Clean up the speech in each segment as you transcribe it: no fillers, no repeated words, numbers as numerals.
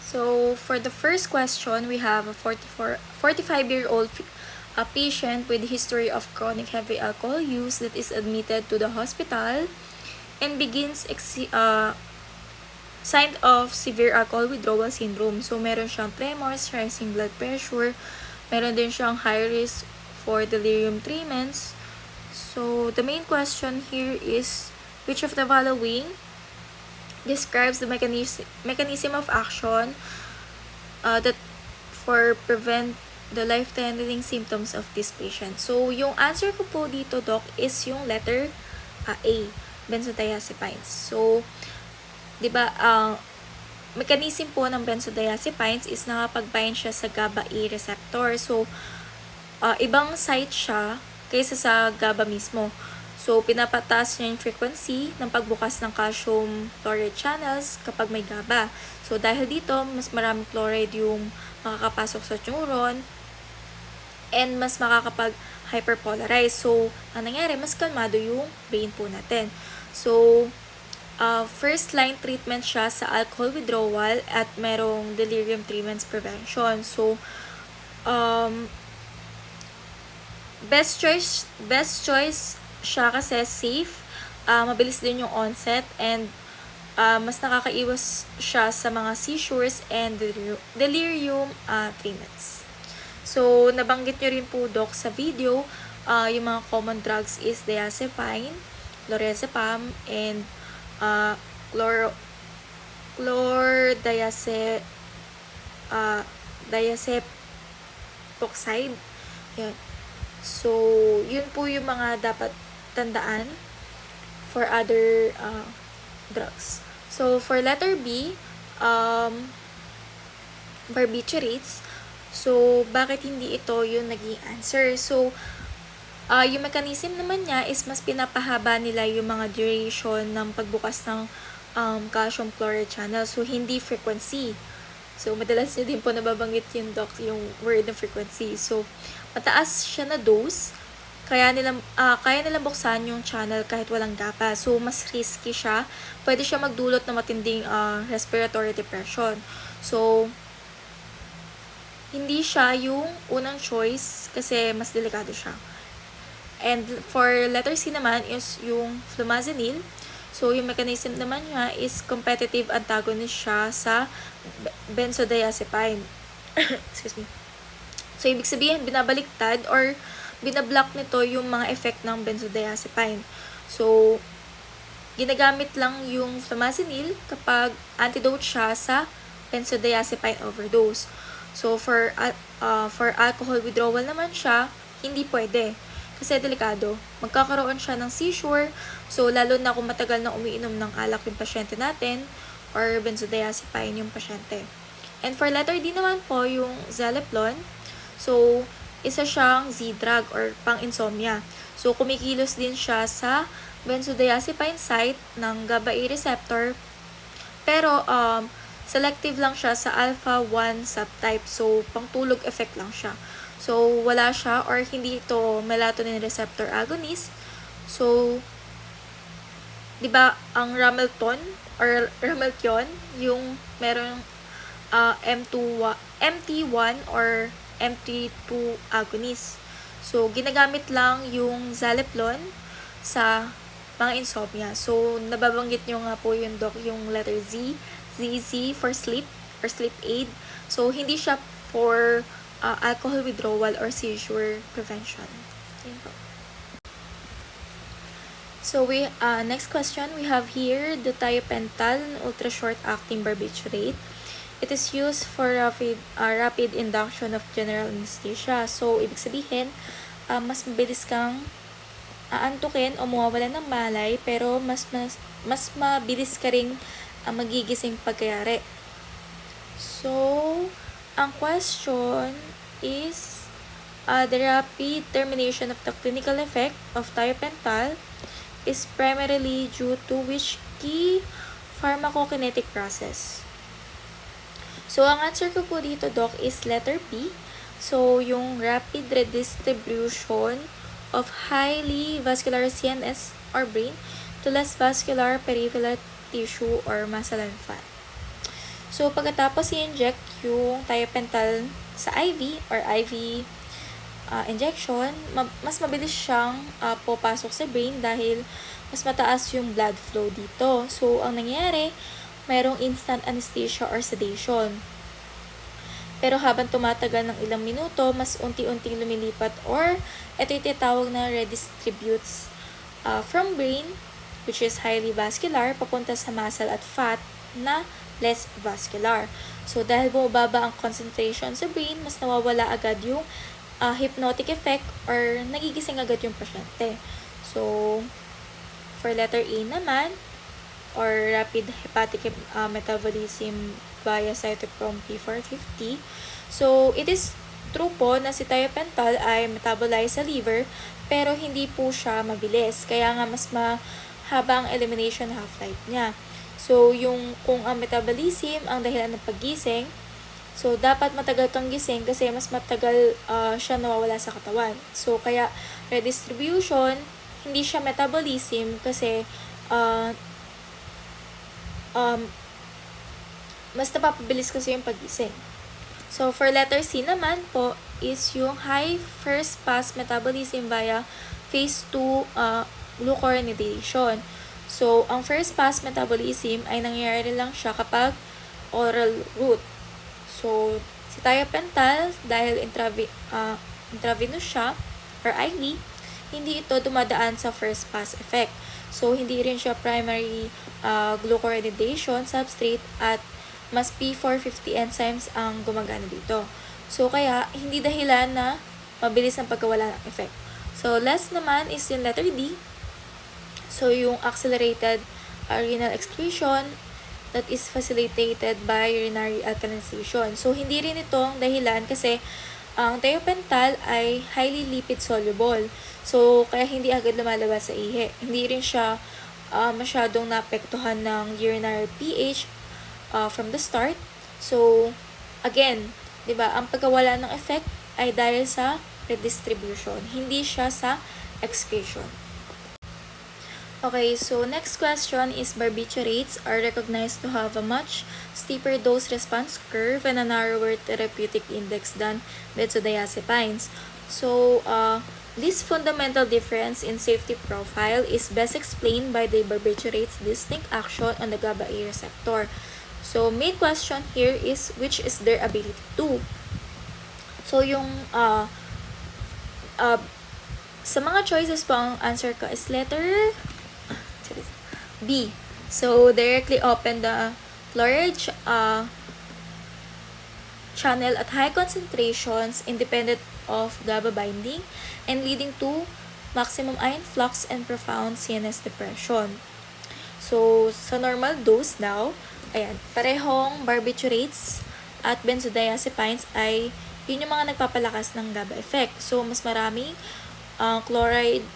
So, for the first question, we have a 45-year-old patient with history of chronic heavy alcohol use that is admitted to the hospital and begins sign of severe alcohol withdrawal syndrome. So, meron siyang tremors, rising blood pressure, meron din siyang high risk for delirium tremens. So, the main question here is, which of the following describes the mechanism of action that for prevent the life-threatening symptoms of this patient? So, yung answer ko po dito, Doc, is yung letter A, benzodiazepines. So, di ba, mechanism po ng benzodiazepines is nakapag-bind siya sa GABA-A receptor. So, ibang site siya kaysa sa GABA mismo. So, pinapataas niya yung frequency ng pagbukas ng calcium chloride channels kapag may GABA. So, dahil dito, mas maraming chloride yung makakapasok sa neuron and mas makakapag-hyperpolarize. So, ang nangyari, mas kalmado yung brain po natin. So, first line treatment siya sa alcohol withdrawal at merong delirium tremens prevention. So, best choice siya kasi safe, mabilis din yung onset, and mas nakakaiwas siya sa mga seizures and delirium tremens. So, nabanggit nyo rin po, Doc, sa video, yung mga common drugs is diazepam, lorazepam, and diazepoxide. Yan. So, yun po yung mga dapat tandaan for other drugs. So, for letter B, barbiturates. So, bakit hindi ito yung naging answer? So, yung mechanism naman niya is mas pinapahaba nila yung mga duration ng pagbukas ng calcium chloride channel. So, hindi frequency. So, madalas nyo din po nababanggit yung doc, yung word ng frequency. So, mataas siya na dose, kaya nilang buksan yung channel kahit walang GABA. So, mas risky siya. Pwede siya magdulot ng matinding respiratory depression. So, hindi siya yung unang choice kasi mas delikado siya. And for letter C naman is yung flumazenil. So, yung mechanism naman niya is competitive antagonist siya sa benzodiazepine. Excuse me. So, ibig sabihin, binabaliktad or binablock nito yung mga effect ng benzodiazepine. So, ginagamit lang yung flumazenil kapag antidote siya sa benzodiazepine overdose. So, for alcohol withdrawal naman siya, hindi pwede. Kasi delikado. Magkakaroon siya ng seizure. So, lalo na kung matagal na umiinom ng alak yung pasyente natin or benzodiazepine yung pasyente. And for letter D naman po, yung zaleplon. So, isa siyang Z-drug or pang-insomnia. So, kumikilos din siya sa benzodiazepine site ng GABA-A receptor. Pero, selective lang siya sa alpha-1 subtype. So, pangtulog effect lang siya. So, wala siya or hindi ito melatonin receptor agonist. So, di ba ang Ramelton or Ramelkion, yung merong MT1 or MT2 agonist. So, ginagamit lang yung zaleplon sa mga insomnia. So, nababanggit nyo nga po yung doc, yung letter Z, ZZ for sleep or sleep aid. So, hindi siya for alcohol withdrawal or seizure prevention. Yun po. So, next question, we have here the thiopental ultra short-acting barbiturate. It is used for rapid induction of general anesthesia. So, ibig sabihin, mas mabilis kang aantukin o mawawalan ng malay, pero mas mabilis ka ring magigising pagkayari. So, ang question is, the rapid termination of the clinical effect of thiopental is primarily due to which key pharmacokinetic process? So, ang answer ko po dito, Doc, is letter B. So, yung rapid redistribution of highly vascular CNS or brain to less vascular peripheral tissue or muscle and fat. So, pagkatapos i-inject yung thiopental sa IV or IV injection, mas mabilis siyang pupasok sa brain dahil mas mataas yung blood flow dito. So, ang nangyayari, mayroong instant anesthesia or sedation. Pero habang tumatagal ng ilang minuto, mas unti-unting lumilipat or ito yung tinatawag na redistributes from brain, which is highly vascular, papunta sa muscle at fat na less vascular. So, dahil bumababa ang concentration sa brain, mas nawawala agad yung hypnotic effect or nagigising agad yung pasyente. So, for letter A naman, or rapid hepatic metabolism via cytochrome P450. So, it is true po na si thiopental ay metabolize sa liver, pero hindi po siya mabilis. Kaya nga mas mahaba ang elimination half-life niya. So, kung ang metabolism ang dahilan ng paggising, so, dapat matagal kang gising kasi mas matagal siya nawawala sa katawan. So, kaya redistribution, hindi siya metabolism kasi mas napapabilis kasi yung paggising. So, for letter C naman po is yung high first pass metabolism via phase 2 glucuronidation. So, ang first pass metabolism ay nangyayari lang siya kapag oral route. So, si thiopental, dahil intravenous siya, or IV, hindi ito dumadaan sa first pass effect. So, hindi rin siya primary glucuronidation substrate at mas P450 enzymes ang gumagana dito. So, kaya, hindi dahilan na mabilis ang pagkawala ng effect. So, last naman is yung letter D. So, yung accelerated renal excretion that is facilitated by urinary alkalinization. So, hindi rin ito ang dahilan kasi ang thiopental ay highly lipid soluble. So, kaya hindi agad lumalabas sa ihi. Hindi rin siya masyadong naapektuhan ng urinary pH from the start. So, again, 'di ba, ang pagkawala ng effect ay dahil sa redistribution, hindi siya sa excretion. Okay, so next question is barbiturates are recognized to have a much steeper dose-response curve and a narrower therapeutic index than benzodiazepines. So, this fundamental difference in safety profile is best explained by the barbiturates' distinct action on the GABA A receptor. So, main question here is which is their ability to. So, yung sa mga choices po, ang answer ko is letter B. So, directly open the chloride channel at high concentrations independent of GABA binding and leading to maximum ion flux and profound CNS depression. So, sa normal dose daw, ayan, parehong barbiturates at benzodiazepines ay yun yung mga nagpapalakas ng GABA effect. So, mas maraming chloride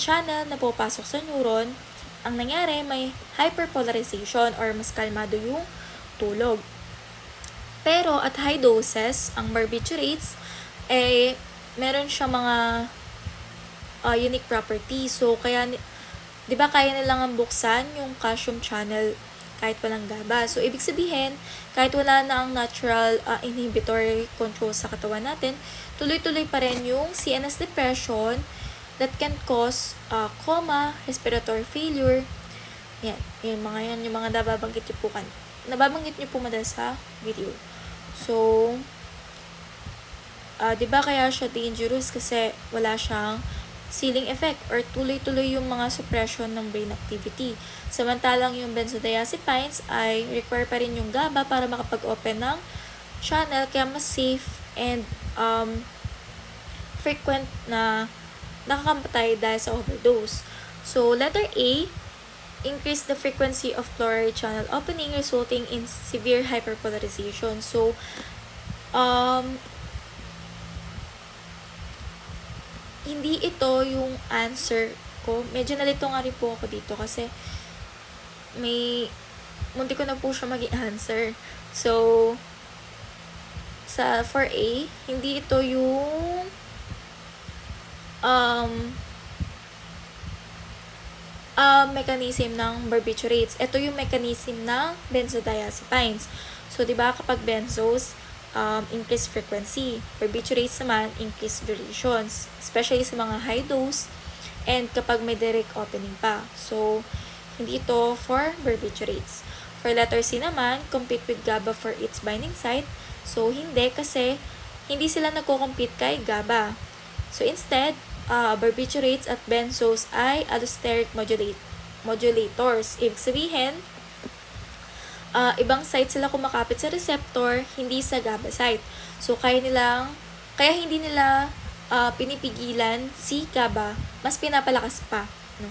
channel na pupasok sa neuron. Ang nangyari, may hyperpolarization or mas kalmado yung tulog. Pero at high doses, ang barbiturates, meron siya mga unique properties. So, kaya, di ba kaya nilang buksan yung calcium channel kahit walang GABA. So, ibig sabihin, kahit wala na ang natural inhibitory control sa katawan natin, tuloy-tuloy pa rin yung CNS depression that can cause coma, respiratory failure. Yan, yung mga nababanggit niyo po madalas sa video. So, 'di ba kaya siya dangerous kasi wala siyang ceiling effect or tuloy-tuloy yung mga suppression ng brain activity. Samantalang yung benzodiazepines ay require pa rin yung GABA para makapag-open ng channel, kaya mas safe and frequent na nakakamatay dahil sa overdose. So, letter A, increase the frequency of chloride channel opening resulting in severe hyperpolarization. So, hindi ito yung answer ko. Medyo nalito nga rin po ako dito kasi munti ko na po siya maging answer. So, for A, hindi ito yung mechanism ng barbiturates. Ito yung mechanism ng benzodiazepines. So, di ba kapag benzos, increase frequency. Barbiturates naman, increase durations. Especially sa mga high dose and kapag may direct opening pa. So, hindi ito for barbiturates. For letter C naman, compete with GABA for its binding site. So, hindi kasi hindi sila nagko-compete kay GABA. So, instead, barbiturates at benzos ay allosteric modulators. Ibig sabihin, ibang site sila kumakapit sa receptor, hindi sa GABA site. So, kaya hindi nila pinipigilan si GABA, mas pinapalakas pa. No?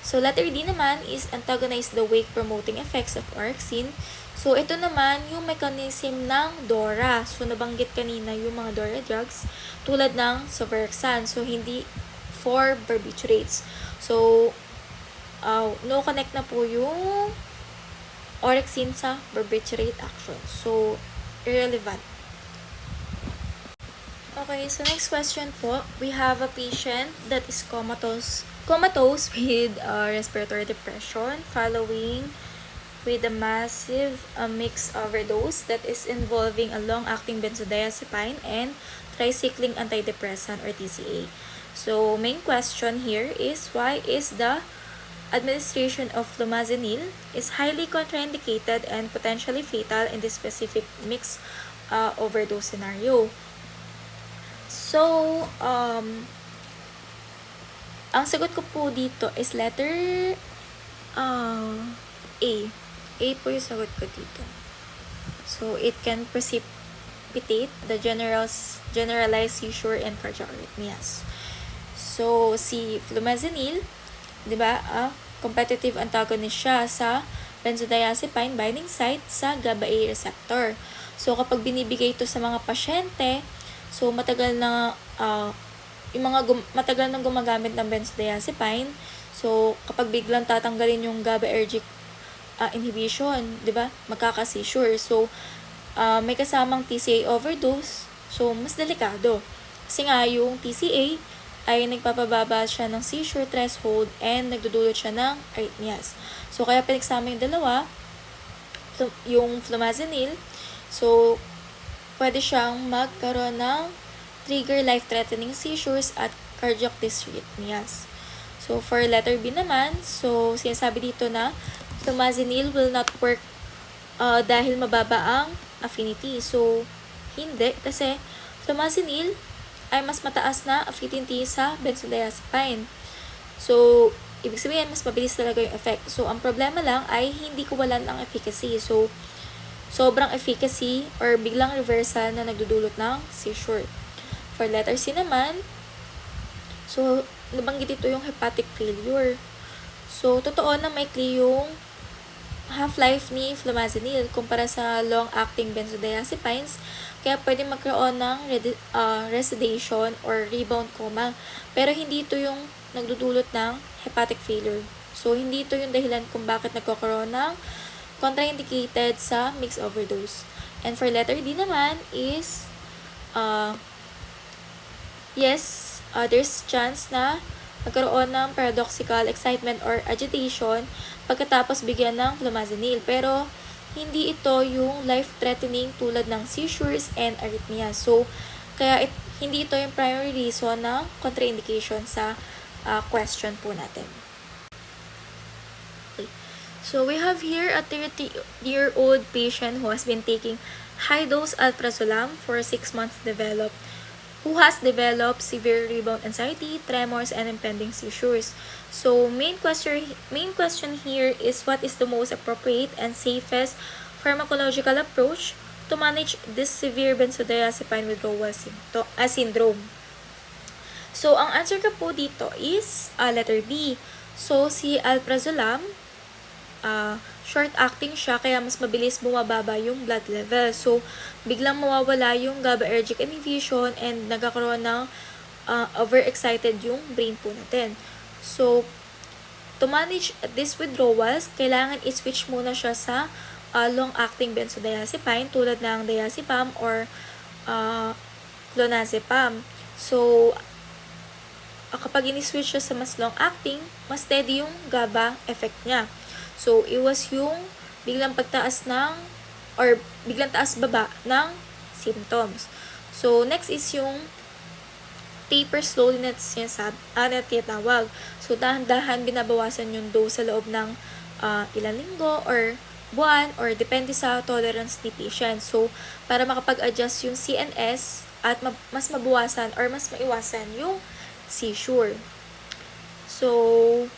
So, letter D naman is antagonize the wake-promoting effects of orexin. So, ito naman yung mechanism ng DORA. So, nabanggit kanina yung mga DORA drugs tulad ng suvorexant. So, hindi for barbiturates. So, no connect na po yung orexin sa barbiturate action. So, irrelevant. Okay, so next question po. We have a patient that is comatose with respiratory depression following with a massive mix overdose that is involving a long-acting benzodiazepine and tricyclic antidepressant or TCA. So, main question here is why is the administration of flumazenil is highly contraindicated and potentially fatal in this specific mixed overdose scenario. So, ang sagot ko po dito is letter A. A po yung sagot ko dito. So, it can precipitate the generalized seizure and cardiac arrhythmias. So, si flumazenil, di ba, competitive antagonist siya sa benzodiazepine binding site sa GABA-A receptor. So, kapag binibigay ito sa mga pasyente, so matagal na matagal nang gumagamit ng benzodiazepine, so kapag biglang tatanggalin yung GABAergic inhibition, 'di ba? Magkaka-seizure. So, may kasamang TCA overdose, so mas delikado. Kasi nga yung TCA ay nagpapababa siya ng seizure threshold and nagdudulot siya ng arrhythmias. So, kaya pinagsama yung dalawa, yung flumazenil, so, pwede siyang magkaroon ng trigger life-threatening seizures at cardiac dysrhythmias. So, for letter B naman, so, sinasabi dito na flumazenil will not work dahil mababa ang affinity. So, hindi, kasi flumazenil ay mas mataas na affinity sa benzodiazepine. So, ibig sabihin, mas mabilis talaga yung effect. So, ang problema lang ay hindi kuwalan ang efficacy. So, sobrang efficacy or biglang reversal na nagdudulot ng seizure. For letter C naman, so, nabanggit ito yung hepatic failure. So, totoo na maikli yung half-life ni flumazenil kumpara sa long-acting benzodiazepines, kaya pwede magkaroon ng resedation or rebound coma. Pero hindi ito yung nagdudulot ng hepatic failure. So, hindi ito yung dahilan kung bakit nagkakaroon ng contraindicated sa mixed overdose. And for letter D naman is, yes, there's chance na magkaroon ng paradoxical excitement or agitation pagkatapos bigyan ng flumazenil. Pero, hindi ito yung life-threatening tulad ng seizures and arrhythmias. So, kaya hindi ito yung primary reason na contraindication sa question po natin. Okay. So, we have here a 30-year-old patient who has been taking high-dose alprazolam for 6 months who has developed severe rebound anxiety, tremors, and impending seizures. So, main question here is what is the most appropriate and safest pharmacological approach to manage this severe benzodiazepine withdrawal syndrome. So, ang answer ko po dito is letter B. So, si alprazolam, short-acting siya, kaya mas mabilis bumababa yung blood level. So, biglang mawawala yung GABAergic inhibition and nagkakaroon ng overexcited yung brain po natin. So, to manage this withdrawals, kailangan i-switch muna siya sa long-acting benzodiazepine tulad ng diazepam or clonazepam. So, kapag ini-switch siya sa mas long-acting, mas steady yung GABA effect niya. So, iwas yung biglang pagtaas ng or biglang taas-baba ng symptoms. So, next is yung taper slowly na tinatawag. So, dahan-dahan binabawasan yung dose sa loob ng ilang linggo or buwan or depende sa tolerance ni patient. So, para makapag-adjust yung CNS at mas mabawasan or mas maiwasan yung seizure. So,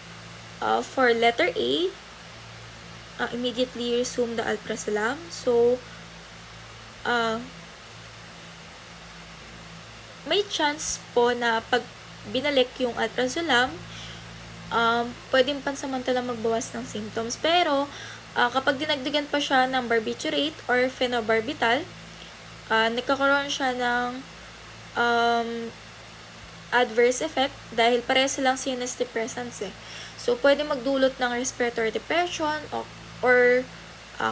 for letter A, immediately resume the alprazolam. So, may chance po na pag binalik yung alprazolam, pwedeng pansamantalang magbawas ng symptoms. Pero, kapag dinagdagan pa siya ng barbiturate or phenobarbital, nagkakaroon siya ng adverse effect dahil pareho silang CNS depressants eh. So, pwede magdulot ng respiratory depression or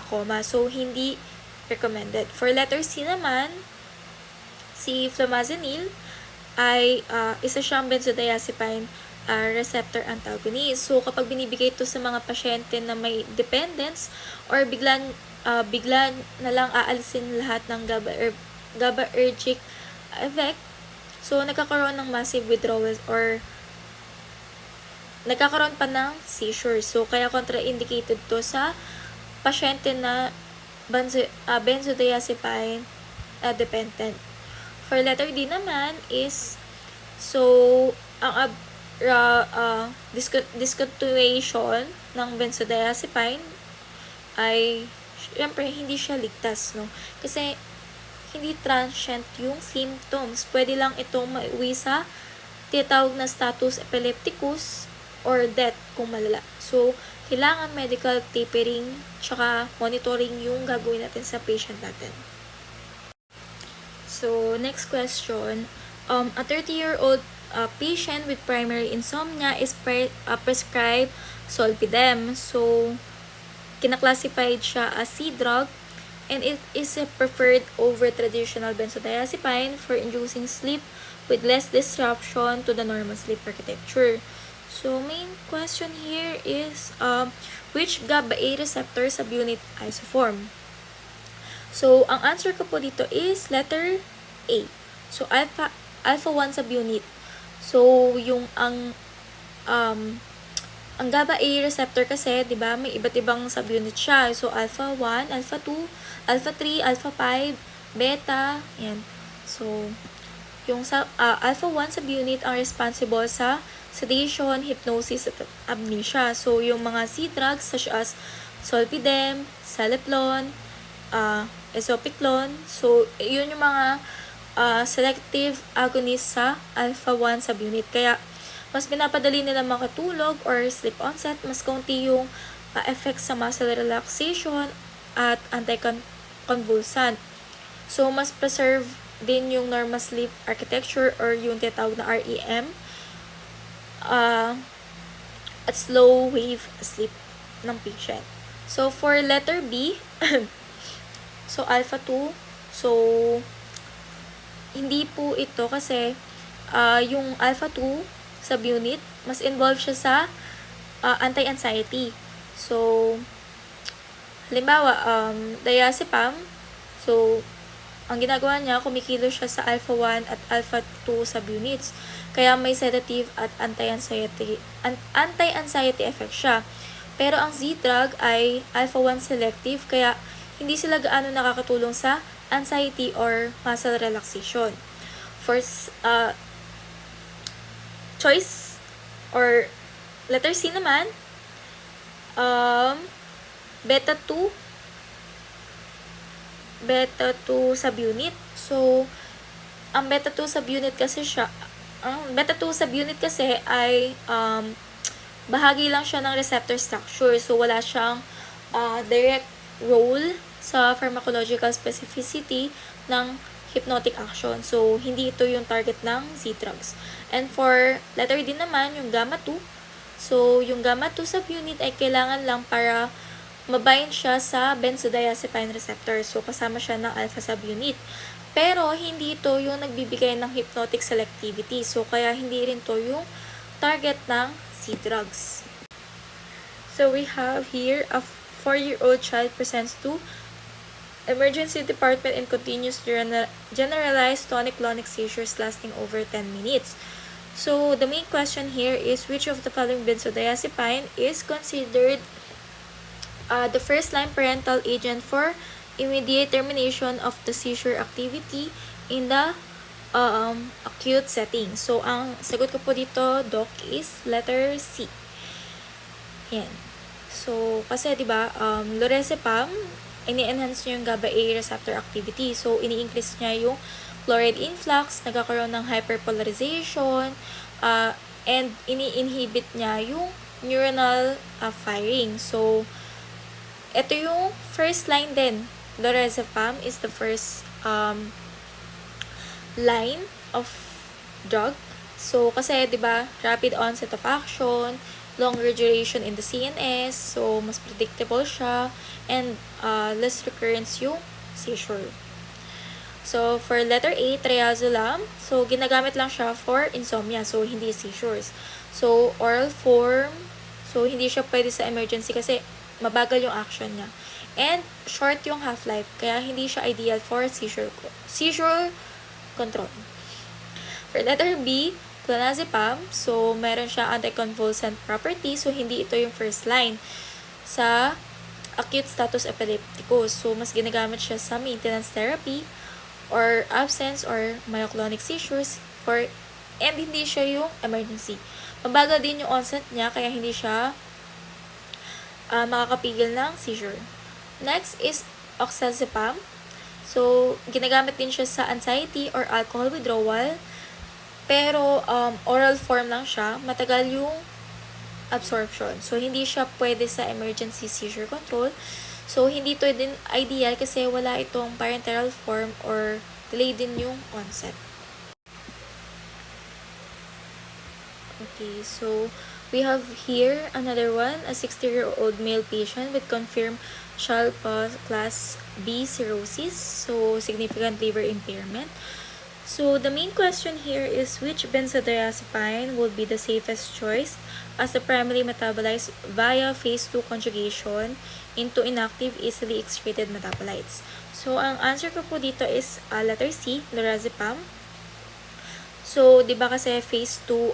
coma. So, hindi recommended. For letter C naman, si flumazenil ay isa siyang benzodiazepine receptor antagonist. So, kapag binibigay ito sa mga pasyente na may dependence or bigla na lang aalisin lahat ng GABAergic effect, so, nagkakaroon ng massive withdrawals or nagkakaroon pa ng seizure. So, kaya contraindicated to sa pasyente na benzodiazepine dependent. For letter D naman is, so, ang discontinuation ng benzodiazepine ay, syempre, hindi siya ligtas, no? Kasi, hindi transient yung symptoms. Pwede lang itong maiuwi sa tinatawag na status epilepticus or death kung malala. So, kailangan medical tapering tsaka monitoring yung gagawin natin sa patient natin. So, next question. A 30-year-old patient with primary insomnia is prescribed Zolpidem. So, kinaklassified siya as C drug and it is preferred over traditional benzodiazepine for inducing sleep with less disruption to the normal sleep architecture. So, main question here is, which GABA-A receptor subunit isoform? So, ang answer ko po dito is letter A. So, alpha 1 subunit. So, yung ang GABA-A receptor kasi, 'di ba, may iba't ibang subunit siya. So, alpha 1, alpha 2, alpha 3, alpha 5, beta, yan. So, yung alpha 1 subunit ang responsible sa sedation, hypnosis, at amnesia. So, yung mga C drugs such as Zolpidem, Celeplon, Esopiclone. So, yun yung mga selective agonist sa alpha 1 subunit. Kaya, mas pinapadali nila makatulog or sleep onset, mas kaunti yung effect sa muscle relaxation at anticonvulsant. So, mas preserve din yung normal sleep architecture or yung tinatawag na REM at slow wave sleep ng patient. So, for letter B, so, alpha 2, so, hindi po ito kasi yung alpha 2 subunit, mas involved siya sa anti-anxiety. So, halimbawa, diazepam, so, ang ginagawa niya, kumikilo siya sa alpha 1 at alpha 2 subunits. Kaya may sedative at anti-anxiety effect siya. Pero ang Z-drug ay alpha 1 selective, kaya hindi sila gaano nakakatulong sa anxiety or muscle relaxation. For choice or letter C naman, beta 2 subunit. So, ang beta 2 subunit kasi ay bahagi lang siya ng receptor structure. So, wala siyang direct role sa pharmacological specificity ng hypnotic action. So, hindi ito yung target ng Z-drugs. And for letter D naman, yung gamma 2. So, yung gamma 2 subunit ay kailangan lang para mabind siya sa benzodiazepine receptor. So, kasama siya ng alpha subunit. Pero, hindi ito yung nagbibigay ng hypnotic selectivity. So, kaya hindi rin to yung target ng Z-drugs. So, we have here a 4-year-old child presents to emergency department in continuous generalized tonic-clonic seizures lasting over 10 minutes. So, the main question here is which of the following benzodiazepine is considered the first-line parental agent for immediate termination of the seizure activity in the acute setting. So, ang sagot ko po dito, Doc, is letter C. Yan. So, kasi 'di ba, lorazepam, ini-enhance niya yung GABA A receptor activity. So, ini-increase niya yung chloride influx, nagkakaroon ng hyperpolarization, and ini-inhibit niya yung neuronal firing. So, ito yung first line din. Lorazepam is the first line of drug. So, kasi 'di ba, rapid onset of action, longer duration in the CNS, so mas predictable siya, and less recurrence yung seizure. So, for letter A, triazolam, so ginagamit lang siya for insomnia, so hindi seizures. So, oral form, so hindi siya pwede sa emergency kasi mabagal yung action niya. And short yung half-life, kaya hindi siya ideal for seizure control. For letter B, clonazepam, so meron siya anticonvulsant property, so hindi ito yung first line sa acute status epilepticus. So, mas ginagamit siya sa maintenance therapy or absence or myoclonic seizures and hindi siya yung emergency. Mabagal din yung onset niya, kaya hindi siya makakapigil ng seizure. Next is oxazepam. So, ginagamit din siya sa anxiety or alcohol withdrawal. Pero, oral form lang siya. Matagal yung absorption. So, hindi siya pwede sa emergency seizure control. So, hindi to din ideal kasi wala itong parenteral form or delay din yung onset. Okay, so we have here another one, a 60-year-old male patient with confirmed Child-Pugh class B cirrhosis, so significant liver impairment. So the main question here is which benzodiazepine will be the safest choice as the primary metabolized via phase 2 conjugation into inactive, easily excreted metabolites. So ang answer ko po dito is letter C, lorazepam. So, di ba kasi phase 2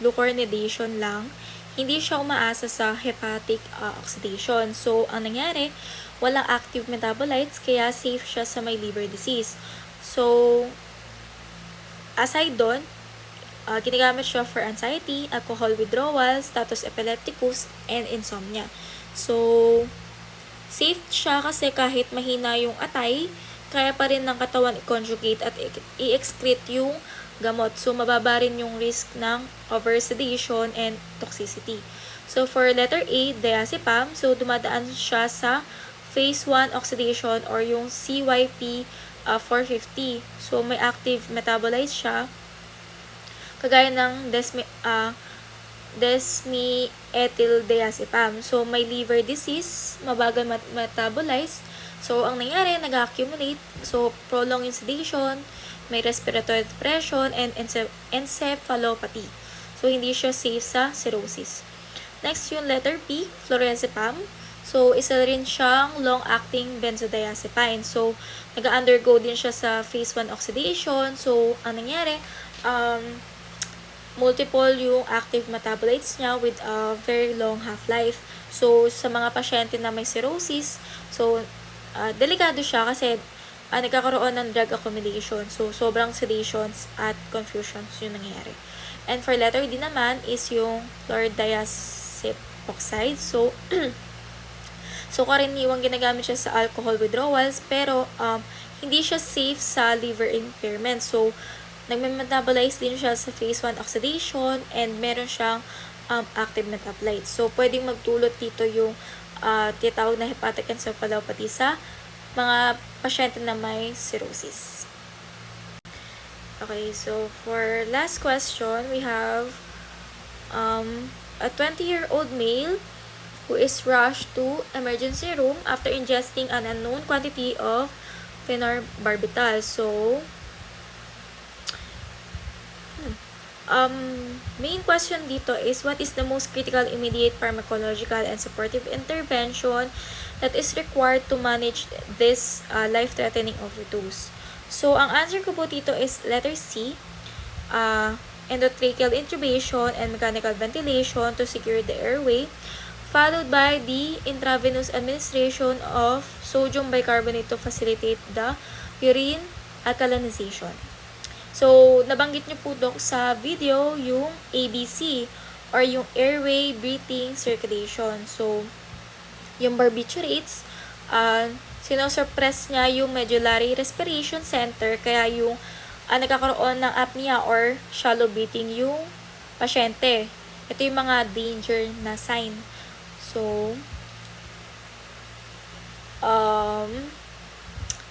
glucuronidation lang, hindi siya umaasa sa hepatic oxidation. So, ang nangyari, walang active metabolites, kaya safe siya sa may liver disease. So, aside doon, ginagamit siya for anxiety, alcohol withdrawal, status epilepticus, and insomnia. So, safe siya kasi kahit mahina yung atay, kaya pa rin ng katawan i-conjugate at i-excrete yung gamot. So, mababa rin yung risk ng oversedation and toxicity. So, for letter A, diazepam, so dumadaan siya sa phase 1 oxidation or yung CYP 450. So, may active metabolites siya, kagaya ng desmethyl-diazepam. So, may liver disease, mabagal metabolize. So, ang nangyari, nag-accumulate. So, prolong yung sedation, may respiratory depression, and encephalopathy. So, hindi siya safe sa cirrhosis. Next, yung letter P, flurazepam. So, isa rin siyang long-acting benzodiazepine. So, nag-undergo din siya sa phase 1 oxidation. So, ang nangyari, multiple yung active metabolites niya with a very long half-life. So, sa mga pasyente na may cirrhosis, so, delikado siya kasi nagkakaroon ng drug accumulation. So, sobrang sedations at confusions yung nangyayari. And for letter D naman is yung chlordiazepoxide. So, karaniwang ginagamit siya sa alcohol withdrawals, pero hindi siya safe sa liver impairment. So, nagme-metabolize din siya sa phase 1 oxidation and meron siyang active metabolites. So, pwedeng magdulot dito yung tinatawag na hepatic encephalopathy sa mga pasyente na may cirrhosis. Okay, so for last question, we have a 20-year-old male who is rushed to emergency room after ingesting an unknown quantity of phenobarbital. So, Main question dito is, what is the most critical immediate pharmacological and supportive intervention that is required to manage this life-threatening overdose? So, ang answer ko po dito is letter C, endotracheal intubation and mechanical ventilation to secure the airway, followed by the intravenous administration of sodium bicarbonate to facilitate the urine alkalinization. So, nabanggit niyo po, Dok, sa video yung ABC or yung airway breathing circulation. So, yung barbiturates, sinosuppress niya yung medullary respiration center, kaya yung nagkakaroon ng apnea or shallow breathing yung pasyente. Ito yung mga danger na sign. So,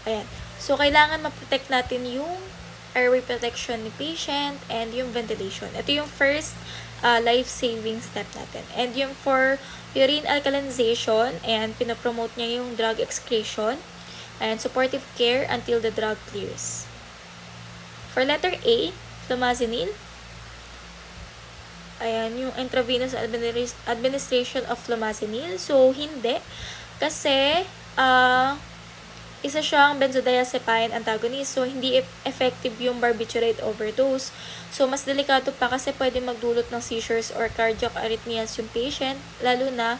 ayan. So, kailangan ma-protect natin yung airway protection ni patient and yung ventilation. Ito yung first life-saving step natin. And yung for urine alkalinization, and pinapromote niya yung drug excretion and supportive care until the drug clears. For letter A, flumazenil, ayan, yung intravenous administration of flumazenil. So, hindi. Kasi, isa siyang benzodiazepine antagonist. So, hindi effective yung barbiturate overdose. So, mas delikado pa kasi pwede magdulot ng seizures or cardiac arrhythmias yung patient, lalo na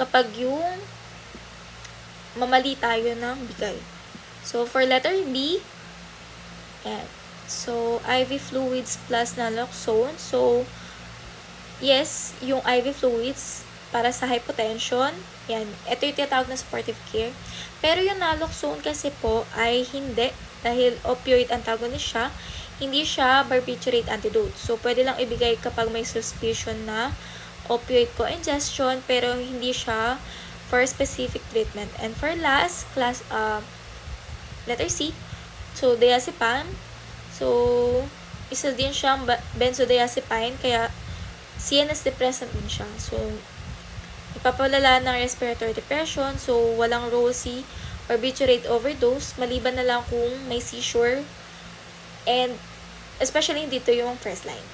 kapag yung mamali tayo ng bigay. So, for letter B, ayan. So, IV fluids plus naloxone. So, yes, yung IV fluids para sa hypotension, yan, ito yung tinatawag na supportive care. Pero yung naloxone kasi po ay hindi, dahil opioid antagonist siya, hindi siya barbiturate antidote. So, pwede lang ibigay kapag may suspicion na opioid co-ingestion, pero hindi siya for specific treatment. And for last, letter C, so diazepam. So, isa din siyang benzodiazepine, kaya CNS depressant din siya. So, ipapalala ng respiratory depression. So, walang role si barbiturate overdose, maliban na lang kung may seizure, and especially dito yung first line.